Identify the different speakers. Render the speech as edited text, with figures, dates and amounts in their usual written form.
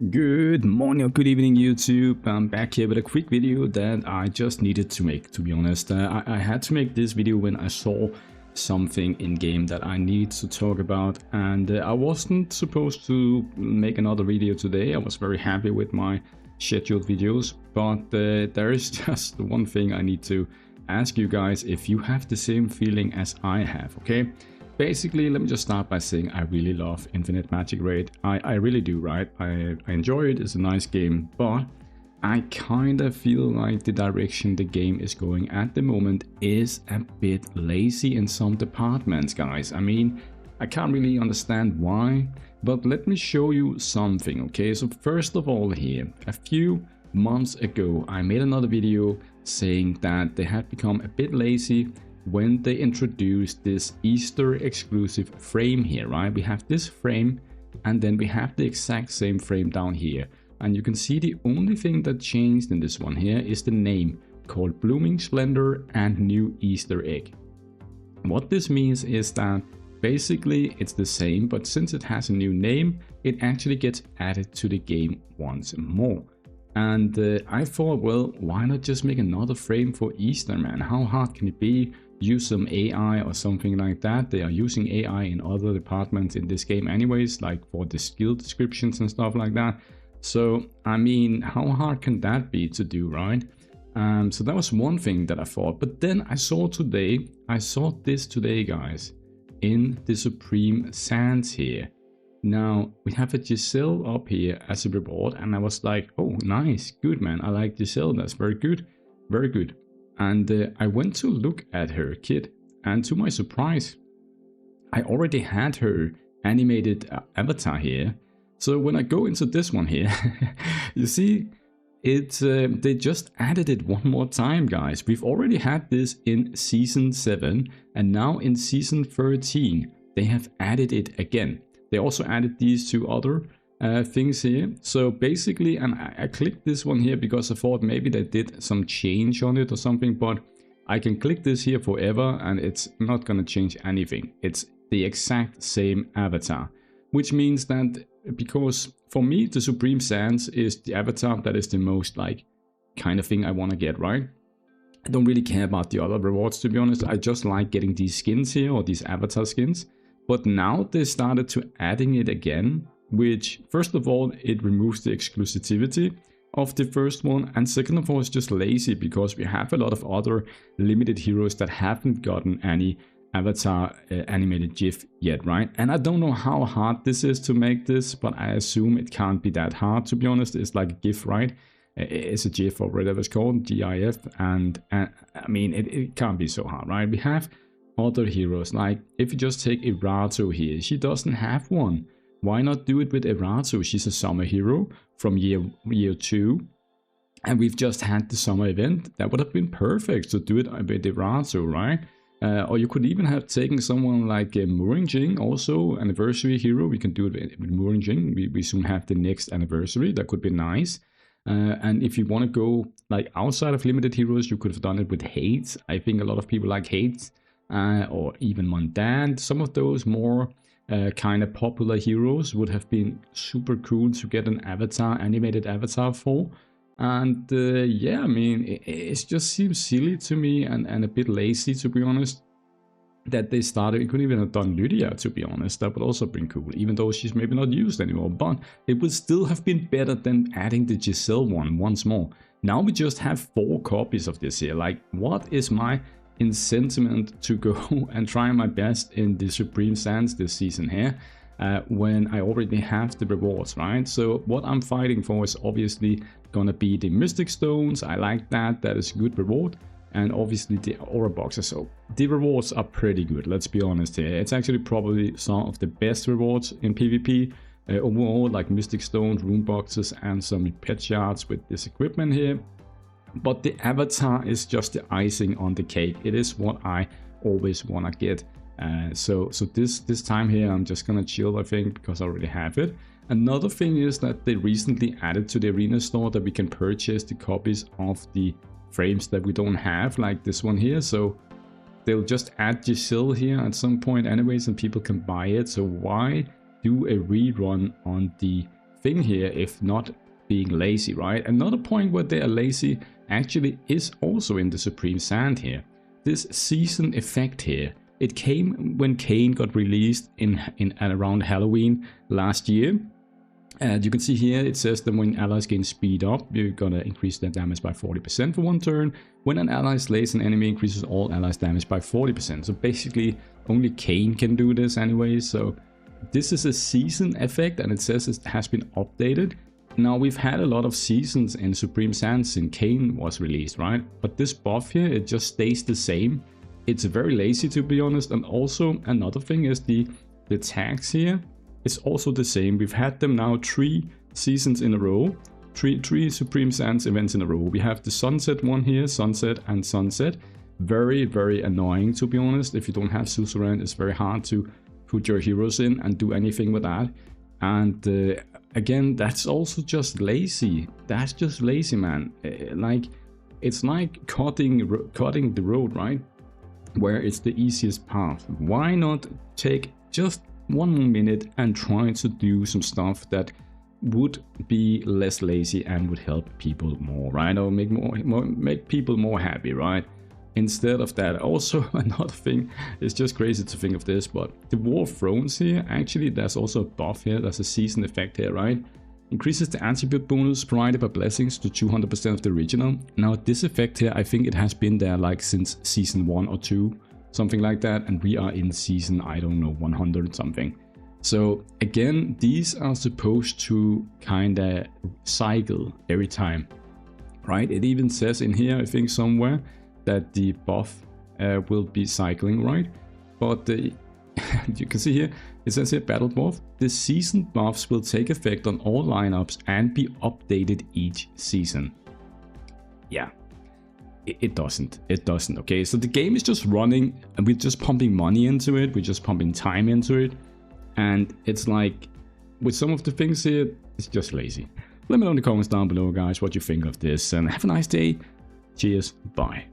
Speaker 1: Good morning or good evening YouTube. I'm back here with a quick video that I just needed to make, to be honest. I had to make this video when I saw something in game that I need to talk about, and I wasn't supposed to make another video today. I was very happy with my scheduled videos, but there is just one thing I need to ask you guys if you have the same feeling as I have, okay? Basically, let me just start by saying I really love InfiniteMagicraid. I really do, right? I enjoy it, it's a nice game, but I kind of feel like the direction the game is going at the moment is a bit lazy in some departments, guys. I mean, I can't really understand why, but let me show you something, okay? So first of all here, a few months ago, I made another video saying that they had become a bit lazy when they introduced this Easter exclusive frame here, right? We have this frame and then we have the exact same frame down here. And you can see the only thing that changed in this one here is the name, called Blooming Splendor and New Easter Egg. What this means is that basically it's the same, but since it has a new name, it actually gets added to the game once more. And I thought, well, why not just make another frame for Easter, man? How hard can it be? Use some AI or something like that. They are using AI in other departments in this game anyways, like for the skill descriptions and stuff like that. So, I mean, how hard can that be to do, right? So that was one thing that I thought. But then I saw this today, guys, in the Supreme Sands here. Now, we have a Giselle up here as a reward, and I was like, oh, nice, good, man. I like Giselle, that's very good, very good. And I went to look at her kit, and to my surprise, I already had her animated avatar here. So when I go into this one here, you see, they just added it one more time, guys. We've already had this in Season 7, and now in Season 13, they have added it again. They also added these two other things here. So basically, and I clicked this one here because I thought maybe they did some change on it or something, but I can click this here forever and it's not gonna change anything. It's the exact same avatar, which means that because for me, the Supreme Sands is the avatar that is the most like kind of thing I want to get, right? I don't really care about the other rewards, to be honest. I just like getting these skins here, or these avatar skins. But now they started to adding it again, which first of all, it removes the exclusivity of the first one, and second of all, it's just lazy because we have a lot of other limited heroes that haven't gotten any avatar animated GIF yet, right? And I don't know how hard this is to make this, but I assume it can't be that hard, to be honest. It's like a GIF, right? It's a GIF or whatever it's called, GIF, and I mean, it can't be so hard, right? We have other heroes, like if you just take Erato here, she doesn't have one. Why not do it with Erato? She's a summer hero from year 2, and we've just had the summer event. That would have been perfect to do it with Erato, right? Or you could even have taken someone like Muringjing, also anniversary hero. We can do it with Muringjing. We soon have the next anniversary. That could be nice. And if you want to go like outside of limited heroes, you could have done it with Hades. I think a lot of people like Hades. Or even Mondan. Some of those more kind of popular heroes would have been super cool to get an avatar, animated avatar for. And yeah, I mean, it just seems silly to me and a bit lazy, to be honest, that they started. You could even have done Lydia, to be honest. That would also been cool, even though she's maybe not used anymore. But it would still have been better than adding the Giselle one once more. Now we just have 4 copies of this here. Like, what is my sentiment to go and try my best in the Supreme Sands this season here when I already have the rewards, right? So what I'm fighting for is obviously gonna be the Mystic Stones. I like that is a good reward, and obviously the Aura Boxes. So the rewards are pretty good, let's be honest here. It's actually probably some of the best rewards in PvP overall, like Mystic Stones, Rune Boxes, and some pet shards with this equipment here. But the avatar is just the icing on the cake. It is what I always want to get. So this time here, I'm just going to chill, I think, because I already have it. Another thing is that they recently added to the arena store that we can purchase the copies of the frames that we don't have, like this one here. So they'll just add Giselle here at some point anyways, and people can buy it. So why do a rerun on the thing here if not being lazy, right? Another point where they are lazy actually is also in the Supreme Sand here. This season effect here, it came when Kain got released in around Halloween last year. And you can see here it says that when allies gain speed up, you're gonna increase their damage by 40% for 1 turn. When an ally slays an enemy, increases all allies' damage by 40%. So basically only Kain can do this anyway. So this is a season effect, and it says it has been updated. Now we've had a lot of seasons in Supreme Sand since Kain was released, right? But this buff here, it just stays the same. It's very lazy, to be honest. And also another thing is the tags here. It's also the same. We've had them now 3 seasons in a row. Three Supreme Sands events in a row. We have the Sunset one here, Sunset and Sunset. Very, very annoying, to be honest. If you don't have Suzerain, it's very hard to put your heroes in and do anything with that. And again, that's also just lazy. That's just lazy, man. Like, it's like cutting the road, right? Where it's the easiest path. Why not take just 1 minute and try to do some stuff that would be less lazy and would help people more, right? Or make people more happy, right? Instead of that. Also, another thing, it's just crazy to think of this, but the War of Thrones here, actually there's also a buff here. There's a season effect here, right? Increases the attribute bonus provided by blessings to 200% of the original. Now this effect here, I think it has been there like since season 1 or 2, something like that, and we are in season, I don't know, 100 something. So again, these are supposed to kind of cycle every time, right? It even says in here, I think somewhere, that the buff will be cycling, right? But you can see here, it says here, battle buff. The season buffs will take effect on all lineups and be updated each season. Yeah. It doesn't, okay? So the game is just running and we're just pumping money into it, we're just pumping time into it, and it's like, with some of the things here, it's just lazy. Let me know in the comments down below, guys, what you think of this, and have a nice day. Cheers, bye.